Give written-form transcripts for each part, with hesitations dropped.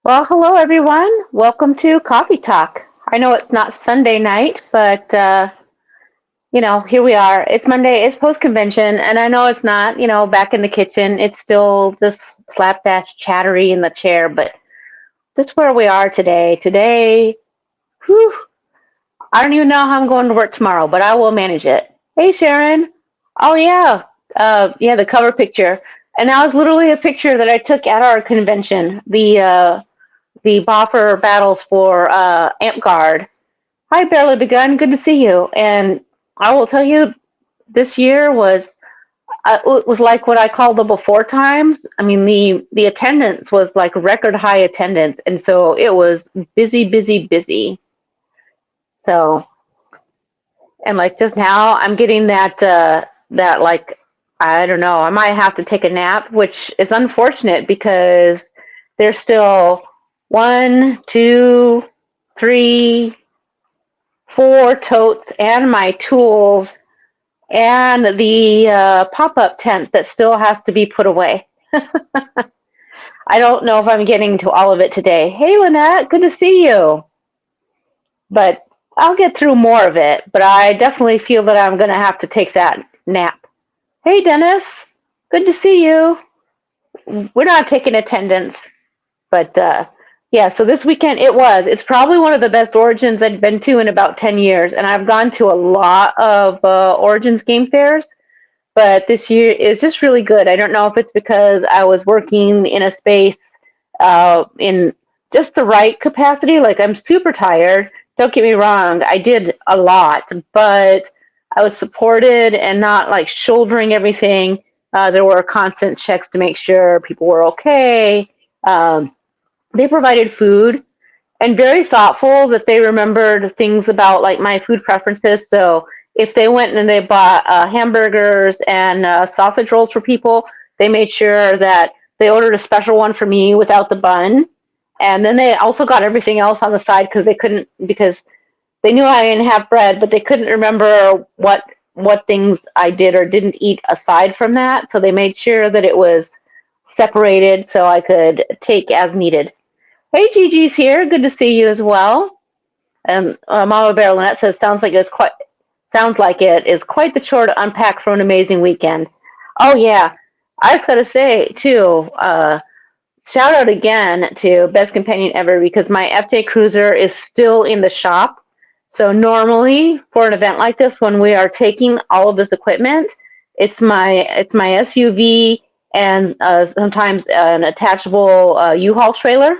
Well, hello everyone. Welcome to Coffee Talk. I know it's not Sunday night, but here we are. It's Monday. It's post convention, and I know it's not, back in the kitchen. It's still just slapdash chattery in the chair, but that's where we are today. Today, whew, I don't even know how I'm going to work tomorrow, but I will manage it. Hey, Sharon. Oh yeah, yeah, the cover picture, and that was literally a picture that I took at our convention. The boffer battles for Amp Guard. Hi, Barely Begun. Good to see you. And I will tell you, this year was it was like what I call the before times. I mean, the attendance was like record high attendance, and so it was busy, busy, busy. So, and like just now, I'm getting that like I don't know. I might have to take a nap, which is unfortunate because there's still one, two, three, four totes and my tools and the pop-up tent that still has to be put away. I don't know if I'm getting to all of it today. Hey, Lynette, good to see you. But I'll get through more of it, but I definitely feel that I'm going to have to take that nap. Hey, Dennis, good to see you. We're not taking attendance, but yeah, so this weekend it's probably one of the best Origins I've been to in about 10 years. And I've gone to a lot of Origins game fairs, but this year is just really good. I don't know if it's because I was working in a space in just the right capacity. Like I'm super tired. Don't get me wrong. I did a lot, but I was supported and not like shouldering everything. There were constant checks to make sure people were okay. They provided food and very thoughtful that they remembered things about like my food preferences. So if they went and they bought hamburgers and sausage rolls for people, they made sure that they ordered a special one for me without the bun. And then they also got everything else on the side because they knew I didn't have bread, but they couldn't remember what things I did or didn't eat aside from that. So they made sure that it was separated so I could take as needed. Hey, Gigi's here. Good to see you as well. And Mama Bear Lynette says sounds like it is quite the chore to unpack for an amazing weekend. Oh yeah, I just gotta say too. Shout out again to Best Companion Ever because my FJ Cruiser is still in the shop. So normally for an event like this, when we are taking all of this equipment, it's my SUV and sometimes an attachable U-Haul trailer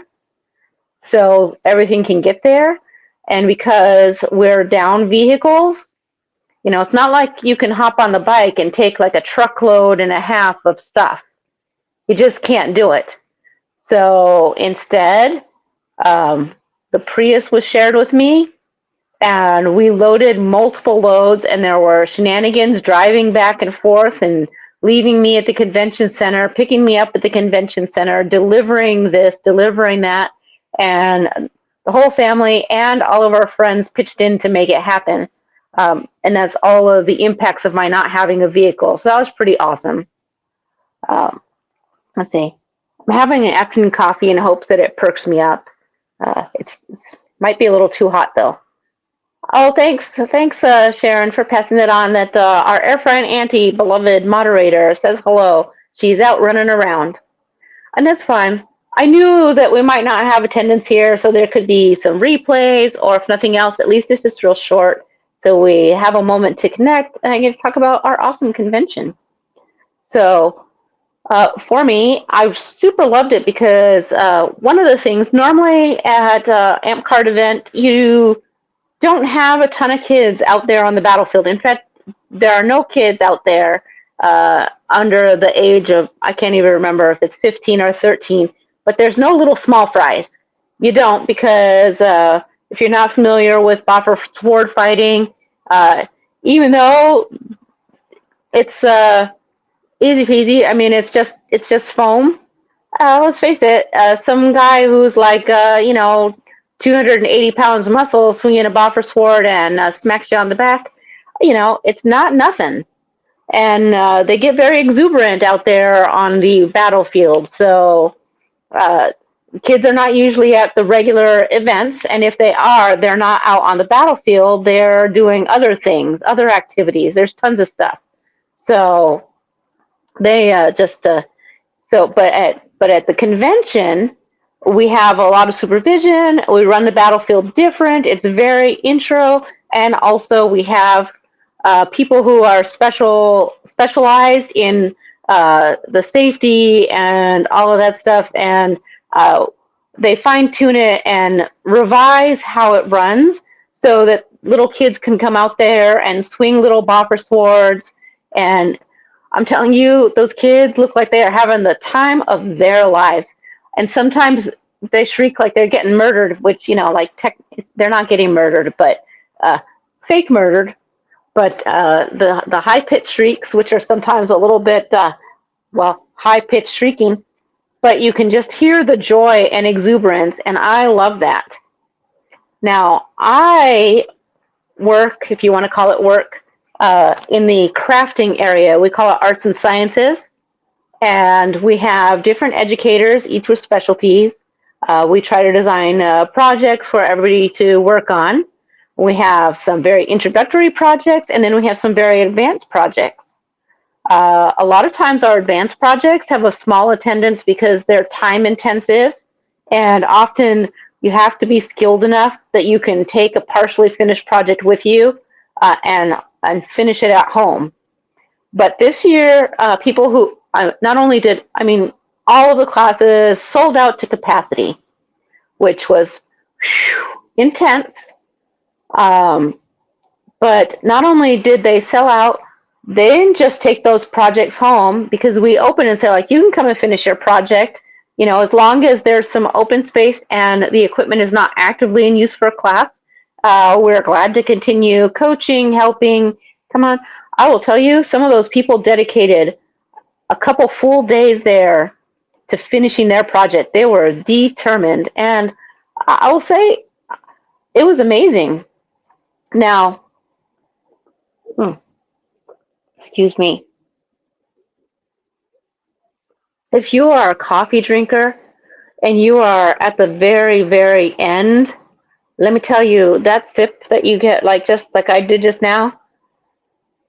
so everything can get there. And because we're down vehicles, it's not like you can hop on the bike and take like a truckload and a half of stuff. You just can't do it. So instead, the Prius was shared with me, and we loaded multiple loads, and there were shenanigans driving back and forth and leaving me at the convention center, picking me up at the convention center, delivering this, delivering that. And the whole family and all of our friends pitched in to make it happen. And that's all of the impacts of my not having a vehicle. So that was pretty awesome. Let's see. I'm having an afternoon coffee in hopes that it perks me up. It's might be a little too hot though. Oh, thanks, Sharon, for passing it on. That our air fryer auntie, beloved moderator, says hello. She's out running around, and that's fine. I knew that we might not have attendance here, so there could be some replays, or if nothing else, at least it's just real short, so we have a moment to connect, and I get to talk about our awesome convention. So for me, I super loved it because one of the things, normally at Amp Card event, you don't have a ton of kids out there on the battlefield. In fact, there are no kids out there under the age of, I can't even remember if it's 15 or 13, but there's no little small fries. You don't, because if you're not familiar with boffer sword fighting, even though it's easy peasy, I mean, it's just foam. Let's face it, some guy who's like, 280 pounds of muscle swinging a boffer sword and smacks you on the back, it's not nothing. And they get very exuberant out there on the battlefield. So kids are not usually at the regular events, and if they are, they're not out on the battlefield. They're doing other things, other activities. There's tons of stuff. So they but at the convention, we have a lot of supervision. We run the battlefield different. It's very intro, and also we have people who are specialized in the safety and all of that stuff, and they fine tune it and revise how it runs so that little kids can come out there and swing little bopper swords. And I'm telling you, those kids look like they are having the time of their lives. And sometimes they shriek like they're getting murdered, which, they're not getting murdered, but fake murdered. But the high-pitched shrieks, which are sometimes a little bit, high-pitched shrieking, but you can just hear the joy and exuberance, and I love that. Now, I work, if you want to call it work, in the crafting area. We call it arts and sciences, and we have different educators, each with specialties. We try to design projects for everybody to work on. We have some very introductory projects, and then we have some very advanced projects. A lot of times our advanced projects have a small attendance because they're time intensive, and often you have to be skilled enough that you can take a partially finished project with you and finish it at home. But this year, people who not only did, all of the classes sold out to capacity, which was intense. But not only did they sell out, they didn't just take those projects home, because we open and say, like, you can come and finish your project, as long as there's some open space and the equipment is not actively in use for a class. We're glad to continue coaching, helping. Come on. I will tell you, some of those people dedicated a couple full days there to finishing their project. They were determined, and I will say it was amazing. Now, excuse me. If you are a coffee drinker and you are at the very, very end, let me tell you, that sip that you get, just like I did just now,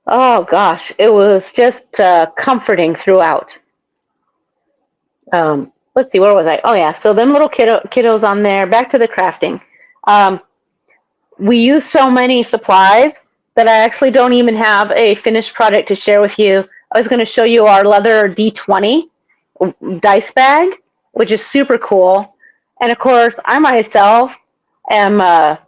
oh gosh, it was just comforting throughout. Let's see, where was I? Oh yeah, so them little kiddos on there, back to the crafting. We use so many supplies that I actually don't even have a finished product to share with you. I was going to show you our leather D20 dice bag, which is super cool. And of course, I myself am, I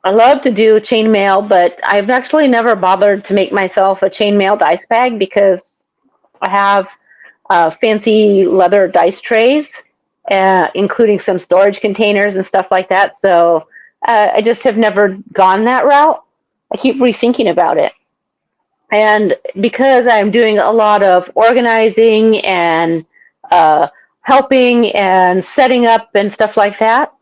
love to do chainmail, but I've actually never bothered to make myself a chainmail dice bag because I have fancy leather dice trays, including some storage containers and stuff like that. So I just have never gone that route. I keep rethinking about it. And because I'm doing a lot of organizing and helping and setting up and stuff like that,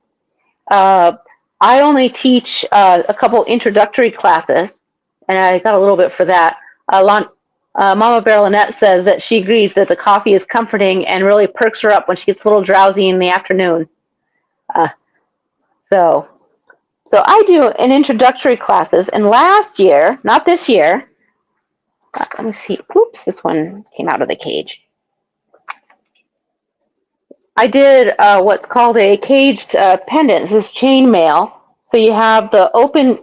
I only teach a couple introductory classes, and I got a little bit for that. Mama Bear Lynette says that she agrees that the coffee is comforting and really perks her up when she gets a little drowsy in the afternoon. So I do an introductory classes, and last year, not this year, let me see, oops, this one came out of the cage. I did what's called a caged pendant. This is chainmail. So you have the open,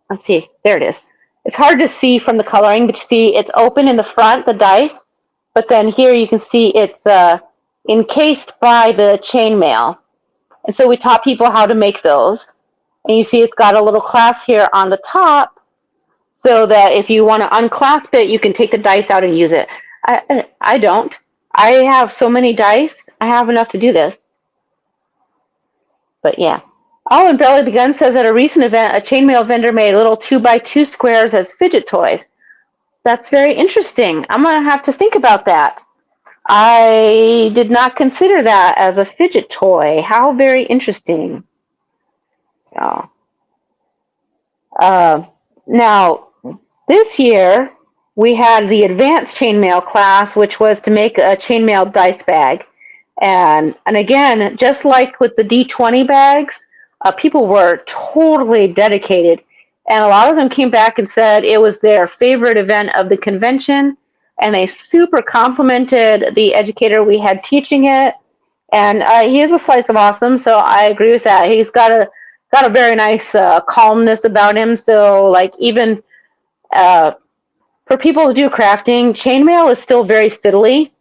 let's see, there it is. It's hard to see from the coloring, but you see it's open in the front, the dice, but then here you can see it's encased by the chainmail. And so we taught people how to make those. And you see it's got a little clasp here on the top so that if you want to unclasp it, you can take the dice out and use it. I don't. I have so many dice, I have enough to do this. But yeah. Oh, and Barely Begun says at a recent event, a chainmail vendor made little 2x2 squares as fidget toys. That's very interesting. I'm going to have to think about that. I did not consider that as a fidget toy. How very interesting. So, now, this year, we had the advanced chainmail class, which was to make a chainmail dice bag. And again, just like with the D20 bags, people were totally dedicated. And a lot of them came back and said it was their favorite event of the convention. And they super complimented the educator we had teaching it. And he is a slice of awesome, so I agree with that. He's got a very nice calmness about him. So like even uh, for people who do crafting, chainmail is still very fiddly.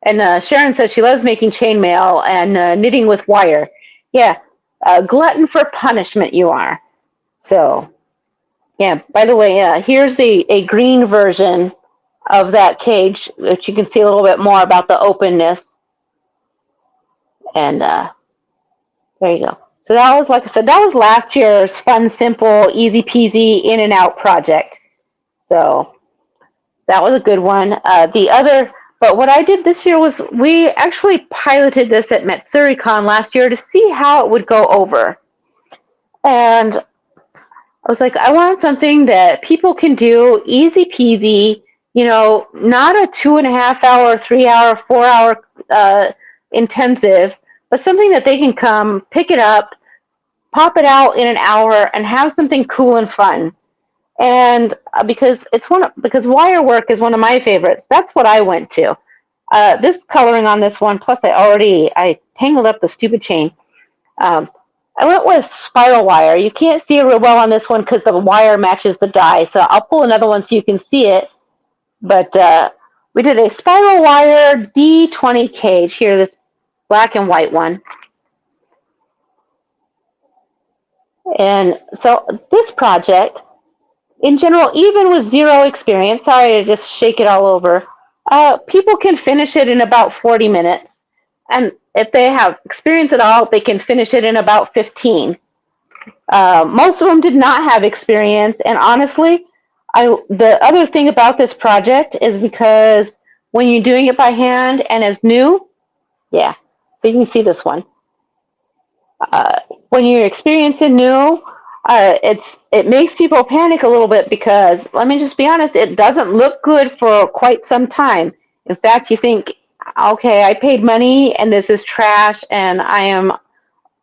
And Sharon says she loves making chainmail and knitting with wire. Yeah, glutton for punishment you are. So, yeah, by the way, here's a green version of that cage, which you can see a little bit more about the openness. And there you go. So that was, like I said, that was last year's fun, simple, easy peasy, in and out project. So that was a good one. But what I did this year was we actually piloted this at MatsuриCon last year to see how it would go over. And I was like, I want something that people can do easy peasy, not a 2.5 hour, 3 hour, 4 hour intensive, but something that they can come, pick it up, pop it out in an hour, and have something cool and fun. And because wire work is one of my favorites, that's what I went to. This coloring on this one, plus I tangled up the stupid chain. I went with spiral wire. You can't see it real well on this one because the wire matches the die. So I'll pull another one so you can see it. But we did a spiral wire D20 cage. Here, this black and white one. And so this project, in general, even with zero experience, sorry to just shake it all over, people can finish it in about 40 minutes. And if they have experience at all, they can finish it in about 15. Most of them did not have experience. And honestly, the other thing about this project is because when you're doing it by hand and it's new, yeah, so you can see this one. When you're experiencing new, it makes people panic a little bit because, let me just be honest, it doesn't look good for quite some time. In fact, you think, okay, I paid money and this is trash and I am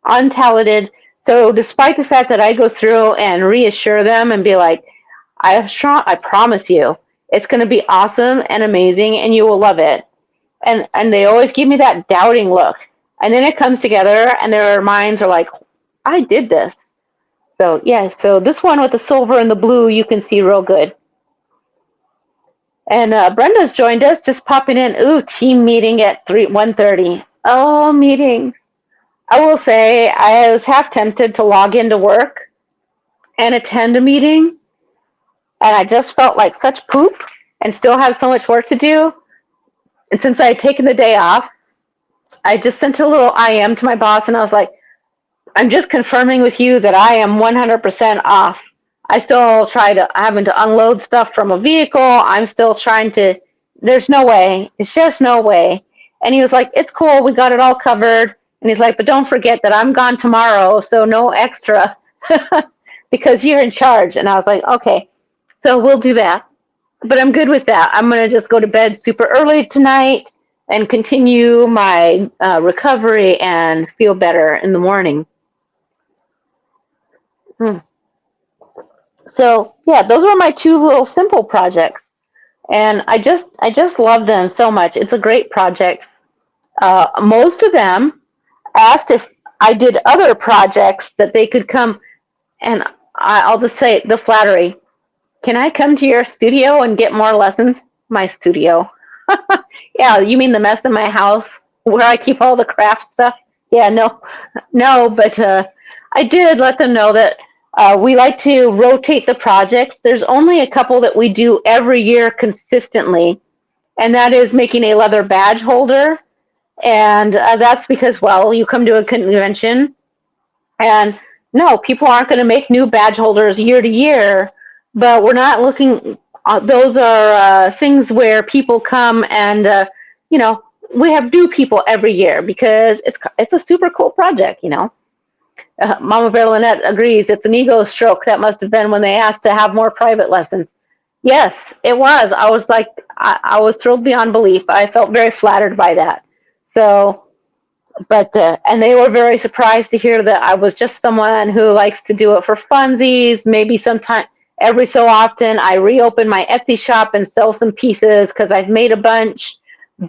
untalented. So despite the fact that I go through and reassure them and be like, I promise you, it's going to be awesome and amazing and you will love it. And they always give me that doubting look. And then it comes together and their minds are like, I did this. So yeah, so this one with the silver and the blue, you can see real good. And Brenda's joined us, just popping in. Ooh, team meeting at 1:30. Oh, meeting. I will say I was half tempted to log into work and attend a meeting, and I just felt like such poop and still have so much work to do. And since I had taken the day off, I just sent a little IM to my boss, and I was like, I'm just confirming with you that I am 100% off. I still having to unload stuff from a vehicle. I'm still there's no way. It's just no way. And he was like, it's cool. We got it all covered. And he's like, but don't forget that I'm gone tomorrow. So no extra because you're in charge. And I was like, okay, so we'll do that. But I'm good with that. I'm going to just go to bed super early tonight and continue my recovery and feel better in the morning. So yeah, those were my two little simple projects, and I just love them so much. It's a great project. Most of them asked if I did other projects that they could come, and I'll just say the flattery. Can I come to your studio and get more lessons? My studio. Yeah, you mean the mess in my house where I keep all the craft stuff? Yeah, no, but I did let them know that we like to rotate the projects. There's only a couple that we do every year consistently, and that is making a leather badge holder. And that's because, well, you come to a convention, and no, people aren't going to make new badge holders year to year, but we're not looking. Those are things where people come and, we have new people every year because it's a super cool project, Mama Bear Lynette agrees. It's an ego stroke. That must have been when they asked to have more private lessons. Yes, it was. I was thrilled beyond belief. I felt very flattered by that. So But and they were very surprised to hear that I was just someone who likes to do it for funsies. Maybe sometime every so often I reopen my Etsy shop and sell some pieces because I've made a bunch.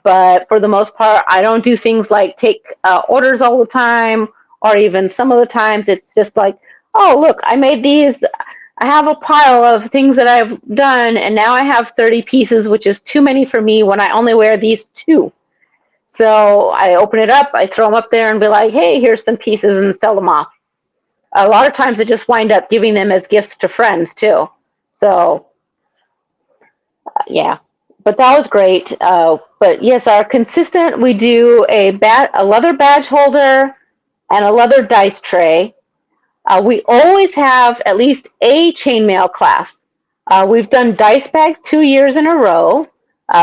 But for the most part, I don't do things like take orders all the time, or even some of the times it's just like, oh, look, I made these. I have a pile of things that I've done, and now I have 30 pieces, which is too many for me when I only wear these two. So I open it up, I throw them up there and be like, hey, here's some pieces and sell them off. A lot of times I just wind up giving them as gifts to friends too. So yeah, but that was great. But yes, our consistent, we do a leather badge holder and a leather dice tray. We always have at least a chainmail class. We've done dice bags 2 years in a row.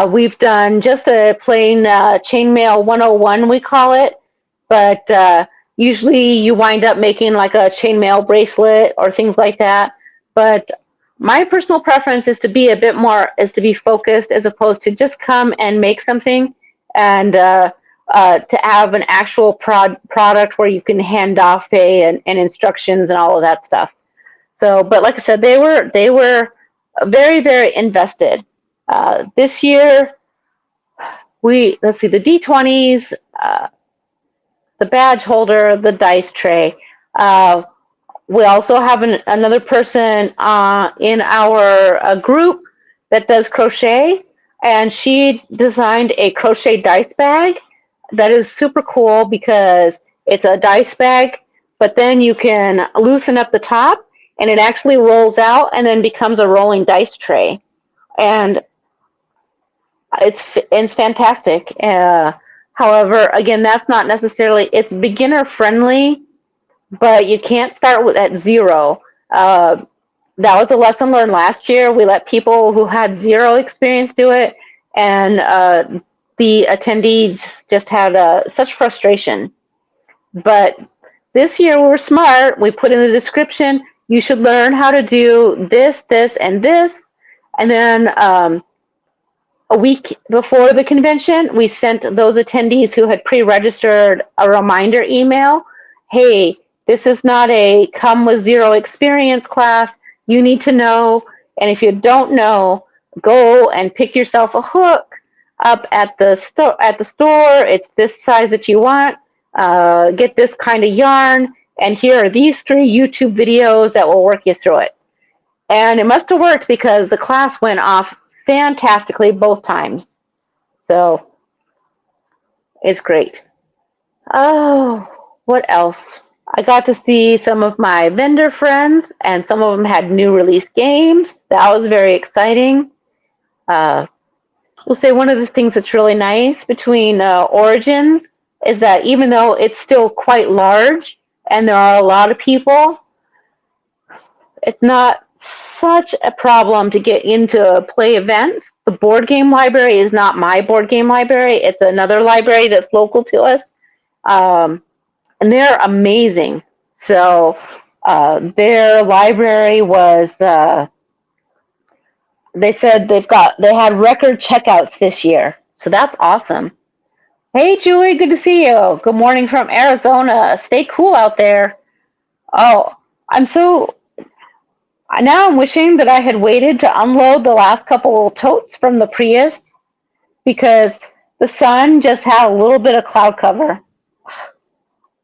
We've done just a plain chainmail 101, we call it, but usually you wind up making like a chainmail bracelet or things like that. But my personal preference is to be a bit more, is to be focused as opposed to just come and make something and to have an actual product where you can hand off and instructions and all of that stuff. So, but like I said, they were very, very invested. This year, let's see, the D20s, the badge holder, the dice tray. We also have another person in our group that does crochet, and she designed a crochet dice bag that is super cool because it's a dice bag, but then you can loosen up the top and it actually rolls out and then becomes a rolling dice tray. And it's fantastic. However, again, that's not necessarily, it's beginner friendly, but you can't start at zero. That was a lesson learned last year. We let people who had zero experience do it, and the attendees just had such frustration. But this year we were smart. We put in the description, you should learn how to do this, this, and this. And then a week before the convention, we sent those attendees who had pre-registered a reminder email. Hey, this is not a come with zero experience class. You need to know. And if you don't know, go and pick yourself a hook up at the store. It's this size that you want. Get this kind of yarn. And here are these 3 YouTube videos that will work you through it. And it must have worked because the class went off fantastically both times. So it's great. Oh, what else? I got to see some of my vendor friends, and some of them had new release games. That was very exciting. We'll say one of the things that's really nice between Origins is that even though it's still quite large and there are a lot of people, it's not such a problem to get into play events. The board game library is not my board game library. It's another library that's local to us. And they're amazing. So their library was, they said they had record checkouts this year. So that's awesome. Hey, Julie, good to see you. Good morning from Arizona. Stay cool out there. Oh, now I'm wishing that I had waited to unload the last couple of totes from the Prius because the sun just had a little bit of cloud cover.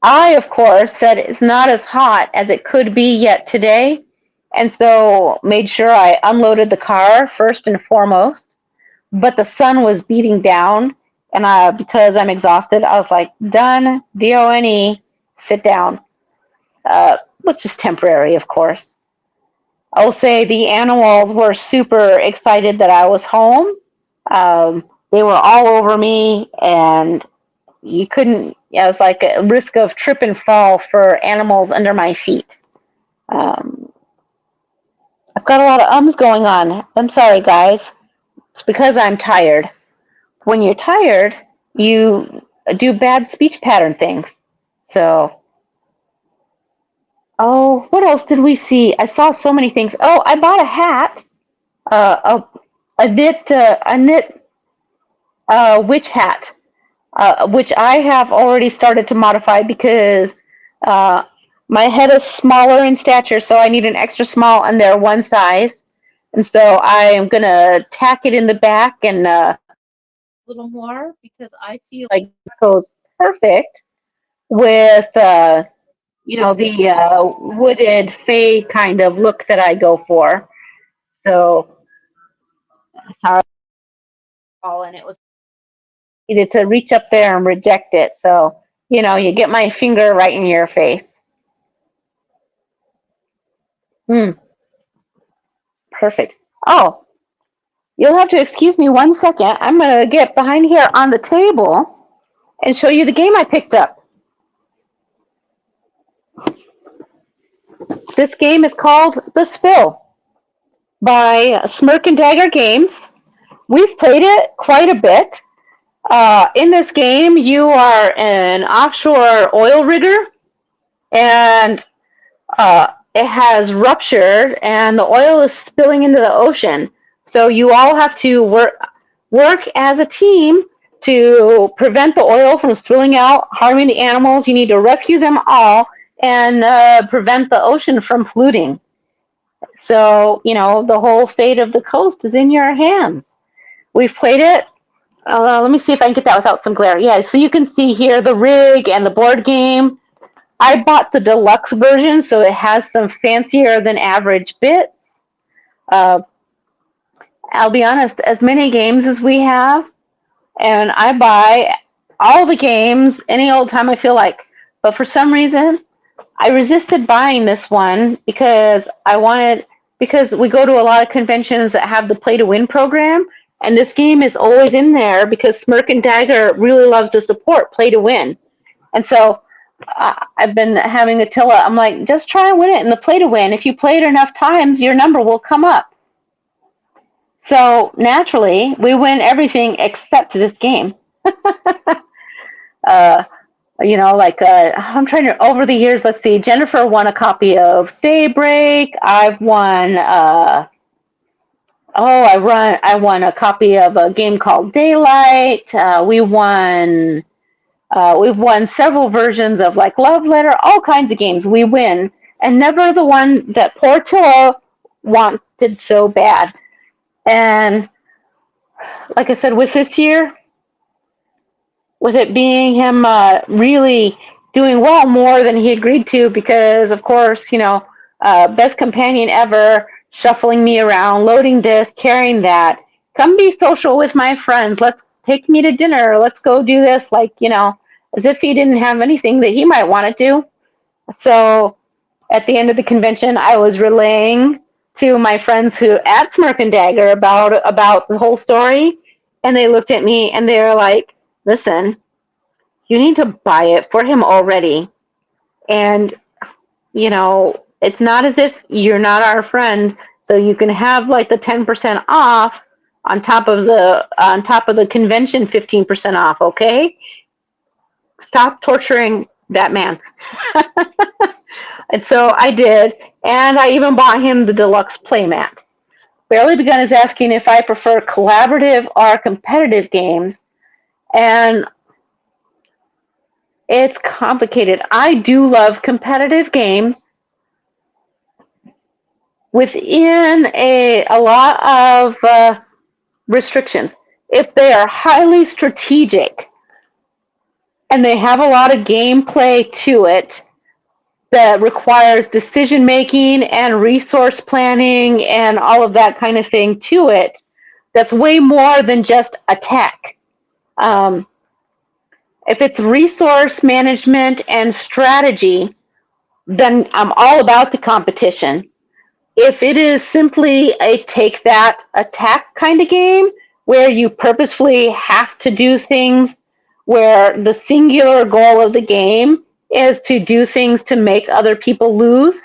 I, of course, said it's not as hot as it could be yet today, and so made sure I unloaded the car first and foremost. But the sun was beating down, and because I'm exhausted, I was like, done, D-O-N-E, sit down, which is temporary, of course. I'll say the animals were super excited that I was home. They were all over me, and you couldn't, it was like a risk of trip and fall for animals under my feet. I've got a lot of ums going on. I'm sorry, guys. It's because I'm tired. When you're tired, you do bad speech pattern things. So, oh, what else did we see? I saw so many things. Oh, I bought a hat, a knit witch hat which I have already started to modify because uh, my head is smaller in stature, so I need an extra small, and they're one size. And so I am going to tack it in the back and a little more because I feel like it goes perfect with the wooded fade kind of look that I go for. So sorry, and it was needed to reach up there and reject it. So you get my finger right in your face. Hmm, perfect. Oh, you'll have to excuse me 1 second. I'm gonna get behind here on the table and show you the game I picked up. This game is called The Spill by Smirk and Dagger Games. We've played it quite a bit. In this game, you are an offshore oil rigger, and it has ruptured, and the oil is spilling into the ocean. So you all have to work as a team to prevent the oil from spilling out, harming the animals. You need to rescue them all and prevent the ocean from polluting. So the whole fate of the coast is in your hands. We've played it. Let me see if I can get that without some glare. Yeah, so you can see here the rig and the board game. I bought the deluxe version, so it has some fancier than average bits. Uh, I'll be honest, as many games as we have, and I buy all the games any old time I feel like. But for some reason, I resisted buying this one because we go to a lot of conventions that have the play to win program, and this game is always in there because Smirk and Dagger really loves to support play to win. And so I've been having Attila, I'm like, just try and win it in the play to win. If you play it enough times, your number will come up. So naturally, we win everything except this game. uh, I'm trying to, over the years, let's see, Jennifer won a copy of Daybreak. I've won, I won a copy of a game called Daylight. We've won several versions of like Love Letter, all kinds of games we win, and never the one that poor Tilla wanted so bad. And like I said, with this year, with it being him really doing well more than he agreed to, because of course, best companion ever, shuffling me around, loading this, carrying that. Come be social with my friends. Let's take me to dinner. Let's go do this. As if he didn't have anything that he might want to do. So at the end of the convention, I was relaying to my friends who at Smirk and Dagger about the whole story, and they looked at me and they were like, "Listen, you need to buy it for him already." And it's not as if you're not our friend, so you can have like the 10% off on top of the convention 15% off, okay? Stop torturing that man. And so I did, and I even bought him the deluxe playmat. Barely Begun is asking if I prefer collaborative or competitive games, and it's complicated. I do love competitive games within a lot of restrictions. If they are highly strategic and they have a lot of gameplay to it that requires decision making and resource planning and all of that kind of thing to it, that's way more than just attack. If it's resource management and strategy, then I'm all about the competition. If it is simply a take that attack kind of game where you purposefully have to do things where the singular goal of the game is to do things to make other people lose.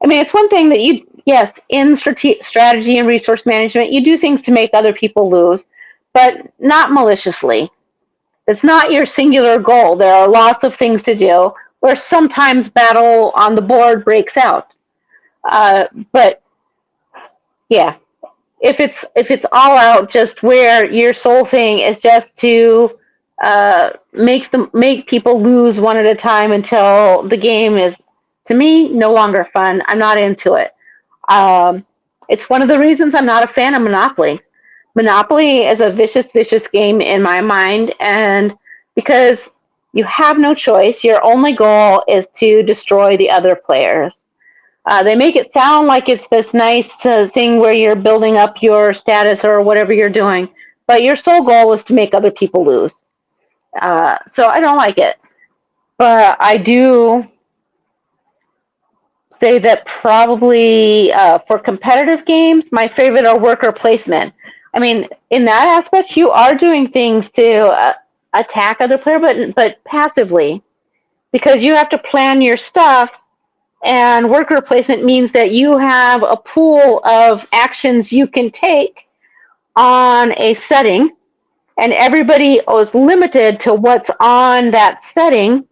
I mean, it's one thing that yes, in strategy and resource management, you do things to make other people lose, but not maliciously. It's not your singular goal. There are lots of things to do where sometimes battle on the board breaks out. But yeah, if it's all out, just where your sole thing is just to make people lose one at a time until the game is, to me, no longer fun. I'm not into it. Um, it's one of the reasons I'm not a fan of Monopoly. Monopoly is a vicious, vicious game in my mind, and because you have no choice, your only goal is to destroy the other players. They make it sound like it's this nice thing where you're building up your status or whatever you're doing, but your sole goal is to make other people lose. So I don't like it. But I do say that probably for competitive games, my favorite are worker placement. I mean, in that aspect, you are doing things to attack other player, but passively, because you have to plan your stuff. And worker placement means that you have a pool of actions you can take on a setting, and everybody is limited to what's on that setting.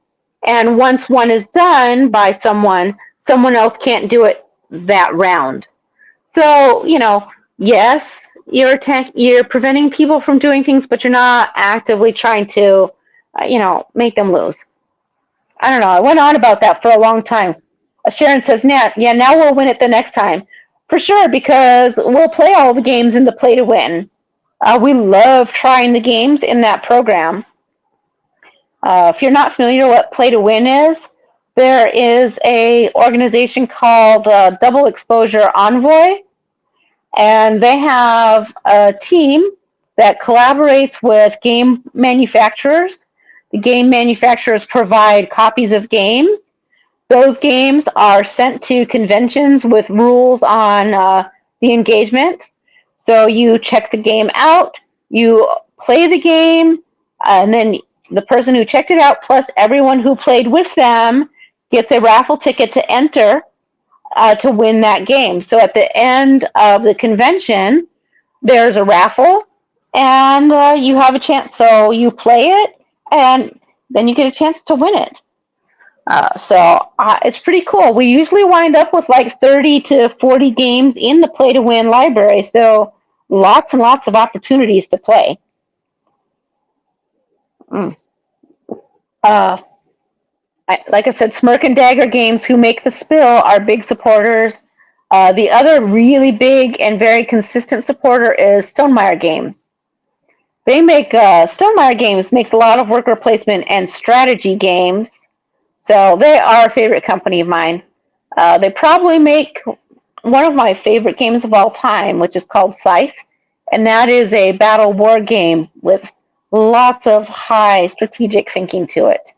And once one is done by someone else can't do it that round. So, yes, you're preventing people from doing things, but you're not actively trying to, make them lose. I don't know. I went on about that for a long time. Sharon says, yeah, now we'll win it the next time. For sure, because we'll play all the games in the play to win. We love trying the games in that program. If you're not familiar what play to win is, there is a organization called Double Exposure Envoy, and they have a team that collaborates with game manufacturers. The game manufacturers provide copies of games. Those games are sent to conventions with rules on the engagement. So you check the game out, you play the game, and then the person who checked it out plus everyone who played with them gets a raffle ticket to enter to win that game. So at the end of the convention, there's a raffle, and you have a chance. So you play it, and then you get a chance to win it. So it's pretty cool. We usually wind up with like 30 to 40 games in the play to win library. So lots and lots of opportunities to play. Like I said, Smirk and Dagger Games, who make the spill, are big supporters. The other really big and very consistent supporter is Stonemaier Games. They make Stonemaier Games makes a lot of worker placement and strategy games. So they are a favorite company of mine. They probably make one of my favorite games of all time, which is called Scythe, and that is a battle war game with lots of high strategic thinking to it.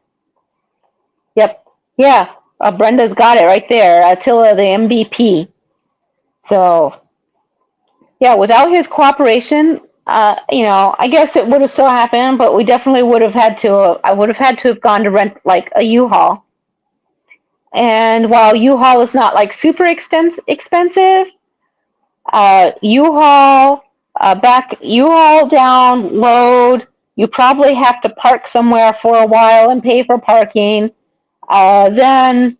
Yep. Yeah. Brenda's got it right there. Attila, the MVP. So, yeah, without his cooperation, I guess it would have so happened, but we definitely would have had to. I would have had to have gone to rent like a U-Haul. And while U-Haul is not like super expensive, U-Haul U-Haul down, load. You probably have to park somewhere for a while and pay for parking. Then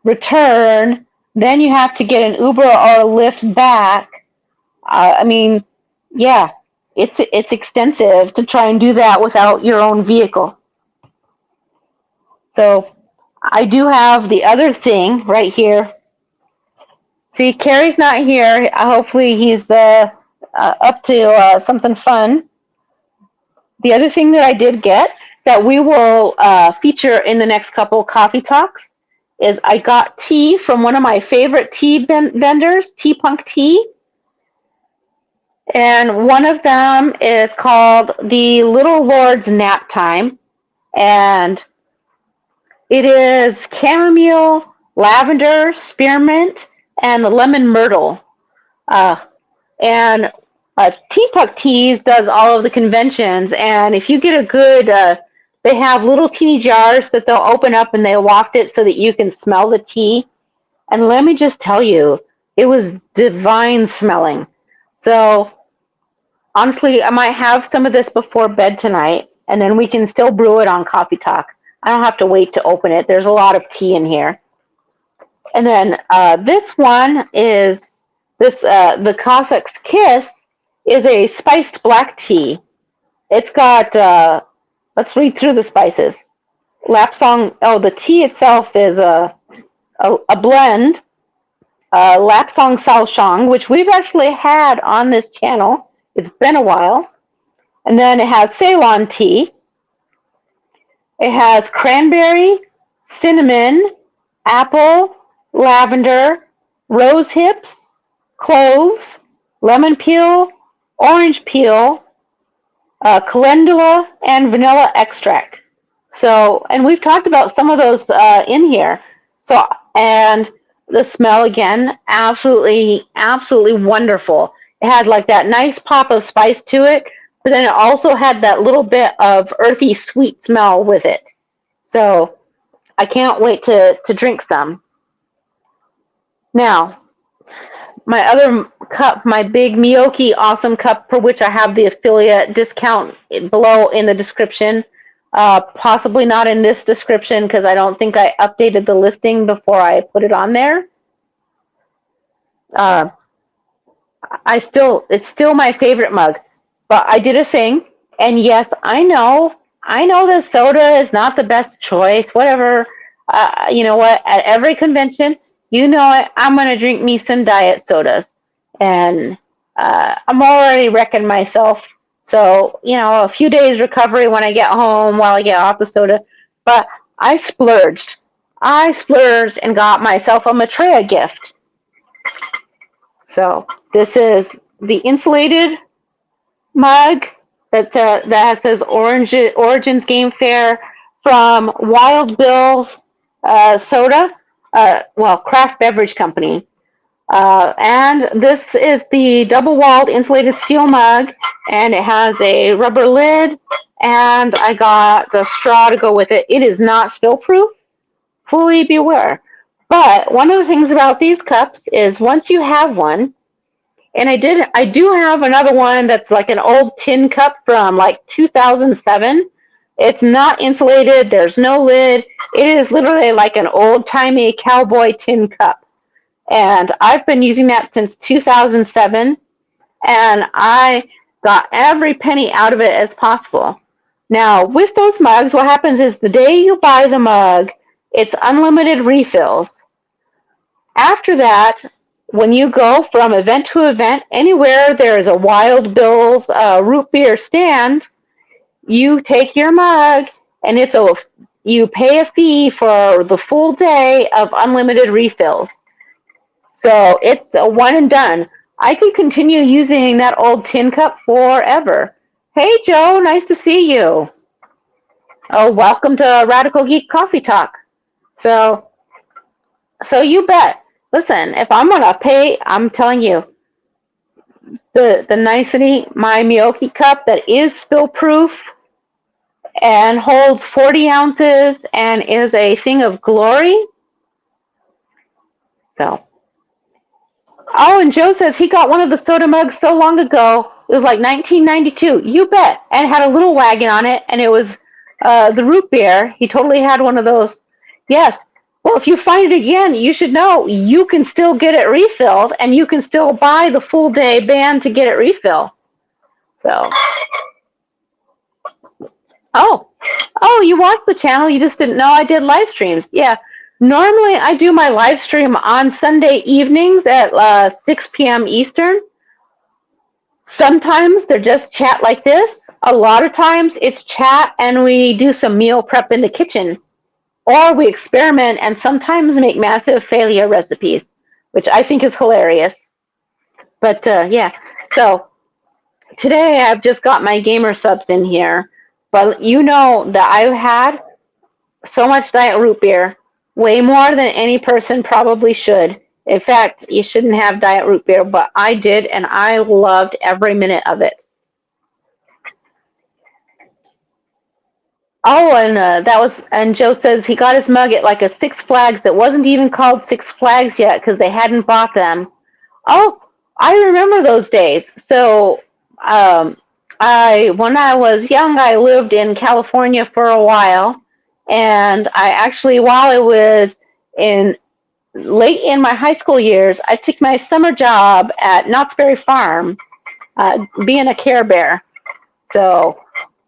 return. Then you have to get an Uber or a Lyft back. Yeah, it's extensive to try and do that without your own vehicle. So I do have the other thing right here. See, Carrie's not here. Hopefully he's up to something fun. The other thing that I did get that we will feature in the next couple coffee talks is I got tea from one of my favorite tea vendors, Tea Punk Tea. And one of them is called the Little Lord's Nap Time. And it is chamomile, lavender, spearmint, and lemon myrtle. And Tea Punk Teas does all of the conventions. And if you get a good, they have little teeny jars that they'll open up and they'll waft it so that you can smell the tea. And let me just tell you, it was divine smelling. So honestly, I might have some of this before bed tonight, and then we can still brew it on Coffee Talk. I don't have to wait to open it. There's a lot of tea in here. And then this one is the Cossack's Kiss is a spiced black tea. It's got Let's read through the spices. Lapsang, oh, the tea itself is a blend. Lapsang Shaoshang, which we've actually had on this channel. It's been a while. And then it has Ceylon tea. It has cranberry, cinnamon, apple, lavender, rose hips, cloves, lemon peel, orange peel, calendula, and vanilla extract. So, and we've talked about some of those in here. So, and the smell again, absolutely, absolutely wonderful. It had like that nice pop of spice to it, but then it also had that little bit of earthy sweet smell with it. So I can't wait to drink some. Now, my other cup, my big Miyoki Awesome Cup, for which I have the affiliate discount below in the description. Possibly not in this description because I don't think I updated the listing before I put it on there. It's still my favorite mug, but I did a thing, and yes, I know the soda is not the best choice. Whatever, you know what? At every convention, you know it, I'm gonna drink me some diet sodas, and I'm already wrecking myself. So you know, a few days recovery when I get home while I get off the soda. But I splurged. I splurged and got myself a Maitreya gift. So this is the insulated mug that says Origins Game Fair from Wild Bill's Soda, craft beverage company. And this is the double-walled insulated steel mug, and it has a rubber lid, and I got the straw to go with it. It is not spill-proof, fully beware. But one of the things about these cups is once you have one, and I do have another one that's like an old tin cup from like 2007. It's not insulated. There's no lid. It is literally like an old-timey cowboy tin cup. And I've been using that since 2007, and I got every penny out of it as possible. Now, with those mugs, what happens is the day you buy the mug, it's unlimited refills. After that, when you go from event to event, anywhere there is a Wild Bill's root beer stand, you take your mug, and you pay a fee for the full day of unlimited refills. So it's a one and done. I could continue using that old tin cup forever. Hey, Joe, nice to see you. Oh, welcome to Radical Geek Coffee Talk. So you bet. Listen, if I'm going to pay, I'm telling you, the nicety, my Miyoki cup that is spill proof and holds 40 ounces and is a thing of glory. So. Oh, and Joe says he got one of the soda mugs so long ago. It was like 1992. You bet. And it had a little wagon on it, and it was the root beer. He totally had one of those. Yes. Well, if you find it again, you should know you can still get it refilled, and you can still buy the full day ban to get it refilled. So. Oh, you watched the channel. You just didn't know I did live streams. Yeah. Normally, I do my live stream on Sunday evenings at 6 p.m. Eastern. Sometimes they're just chat like this. A lot of times it's chat and we do some meal prep in the kitchen. Or we experiment and sometimes make massive failure recipes, which I think is hilarious. But yeah, so today I've just got my gamer subs in here. But you know that I've had so much diet root beer. Way more than any person probably should. In fact, you shouldn't have diet root beer, but I did, and I loved every minute of it. Oh, and Joe says he got his mug at like a Six Flags that wasn't even called Six Flags yet because they hadn't bought them. Oh, I remember those days. So, when I was young, I lived in California for a while. And I actually, while I was late in my high school years, I took my summer job at Knott's Berry Farm, being a Care Bear. So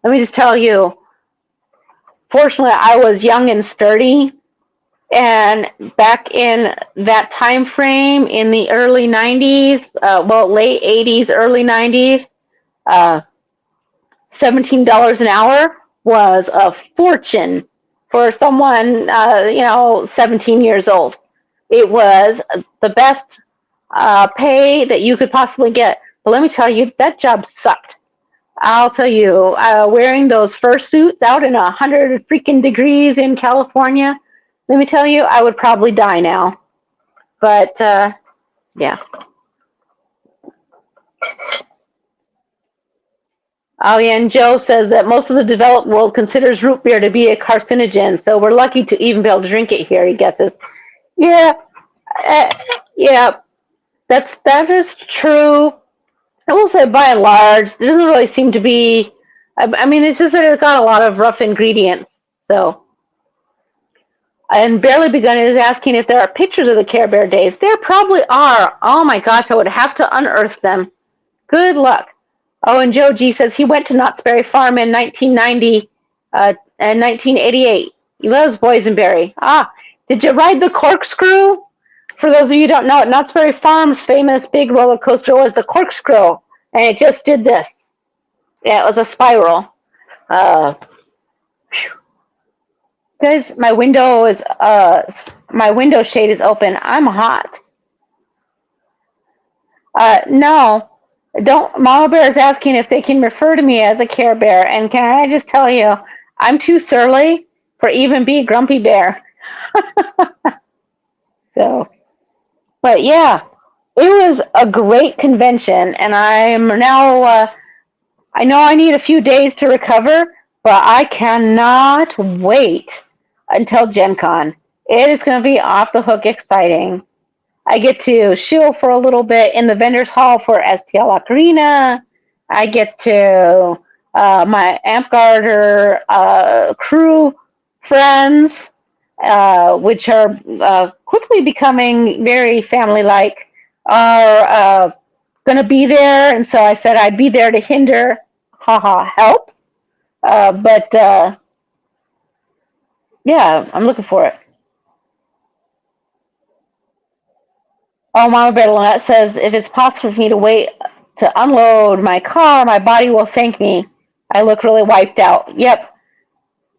let me just tell you, Fortunately, I was young and sturdy, and back in that time frame in the early 90s, late 80s, early 90s, uh, $17 an hour was a fortune for someone, 17 years old. It was the best pay that you could possibly get. But let me tell you, that job sucked. I'll tell you, wearing those fursuits out in 100 freaking degrees in California, let me tell you, I would probably die now. But yeah. Oh yeah, and Joe says that most of the developed world considers root beer to be a carcinogen, so we're lucky to even be able to drink it here. He guesses. Yeah, uh, yeah, that is true. I will say, by and large, there doesn't really seem to be. I mean, it's just that it's got a lot of rough ingredients. So, and Barely Begun is asking if there are pictures of the Care Bear days. There probably are. Oh my gosh, I would have to unearth them. Good luck. Oh, and Joe G says he went to Knott's Berry Farm in 1990 and 1988. He loves boysenberry. Ah, did you ride the corkscrew? For those of you who don't know, Knott's Berry Farm's famous big roller coaster was the corkscrew, and it just did this. Yeah, it was a spiral. Guys, my window shade is open. I'm hot. No, don't. Mama Bear is asking if they can refer to me as a Care Bear, and can I just tell you, I'm too surly for even be Grumpy Bear. So, but yeah, it was a great convention, and I'm now. I know I need a few days to recover, but I cannot wait until Gen Con. It is going to be off the hook exciting. I get to shill for a little bit in the vendors hall for STL Ocarina. I get to my Amp Garter crew friends, which are quickly becoming very family-like, are going to be there. And so I said I'd be there to hinder, help. But yeah, I'm looking for it. Oh, Mama Bear Lynette says, if it's possible for me to wait to unload my car, my body will thank me. I look really wiped out. Yep.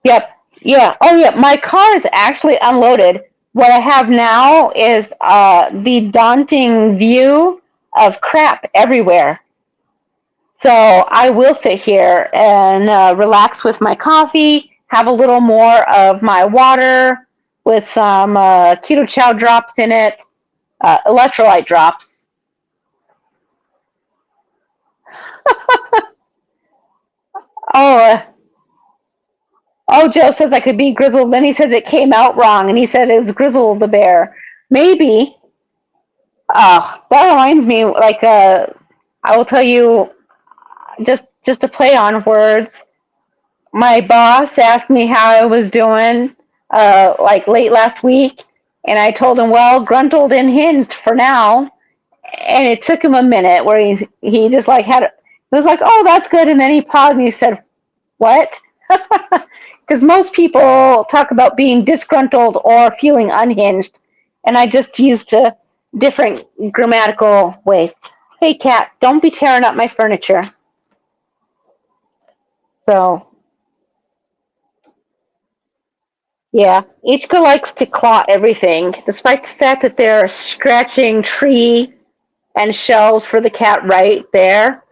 Yeah. Oh, yeah. My car is actually unloaded. What I have now is the daunting view of crap everywhere. So I will sit here and relax with my coffee, have a little more of my water with some keto chow drops in it. Electrolyte drops. Oh, Joe says I could be Grizzle. Then he says it came out wrong, and he said it was Grizzle the bear. Maybe. That reminds me. I will tell you, just to play on words. My boss asked me how I was doing, late last week, and I told him, well, gruntled and hinged for now. And it took him a minute where he just had it. It was like, oh, that's good. And then he paused and he said, what? Because most people talk about being disgruntled or feeling unhinged. And I just used different grammatical ways. Hey, cat, don't be tearing up my furniture. So, yeah, Ichika likes to claw everything, despite the fact that they're scratching tree and shelves for the cat right there.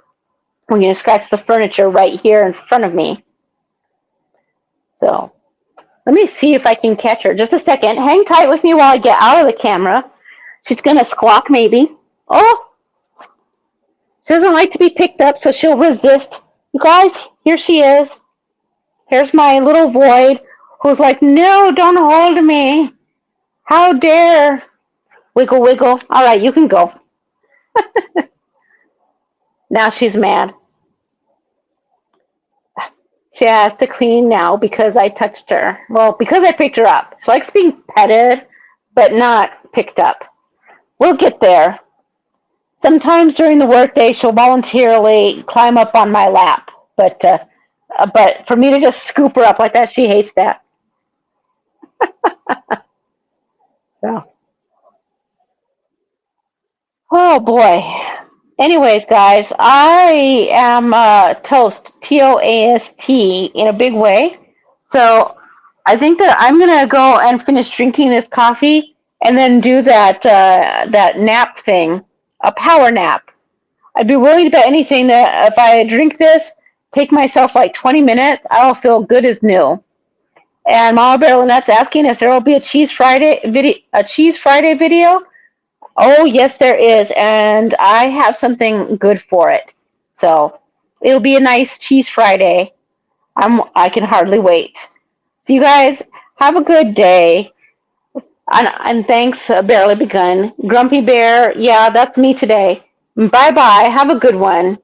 We're going to scratch the furniture right here in front of me. So let me see if I can catch her. Just a second. Hang tight with me while I get out of the camera. She's going to squawk maybe. Oh, she doesn't like to be picked up, so she'll resist. You guys, here she is. Here's my little void who's like, no, don't hold me. How dare. Wiggle, wiggle. All right, you can go. Now she's mad. She has to clean now because I touched her. Well, because I picked her up. She likes being petted, but not picked up. We'll get there. Sometimes during the workday, she'll voluntarily climb up on my lap. But But for me to just scoop her up like that, she hates that. So, oh boy. Anyways, guys, I am toast, TOAST, in a big way. So I think that I'm gonna go and finish drinking this coffee and then do that nap thing, a power nap. I'd be willing to bet anything that if I drink this, take myself like 20 minutes, I'll feel good as new. And Mama Bear Lynette's asking if there will be a Cheese Friday video. Oh, yes, there is, and I have something good for it. So it'll be a nice Cheese Friday. I can hardly wait. So you guys have a good day, and thanks, Barely Begun. Grumpy Bear, yeah, that's me today. Bye bye. Have a good one.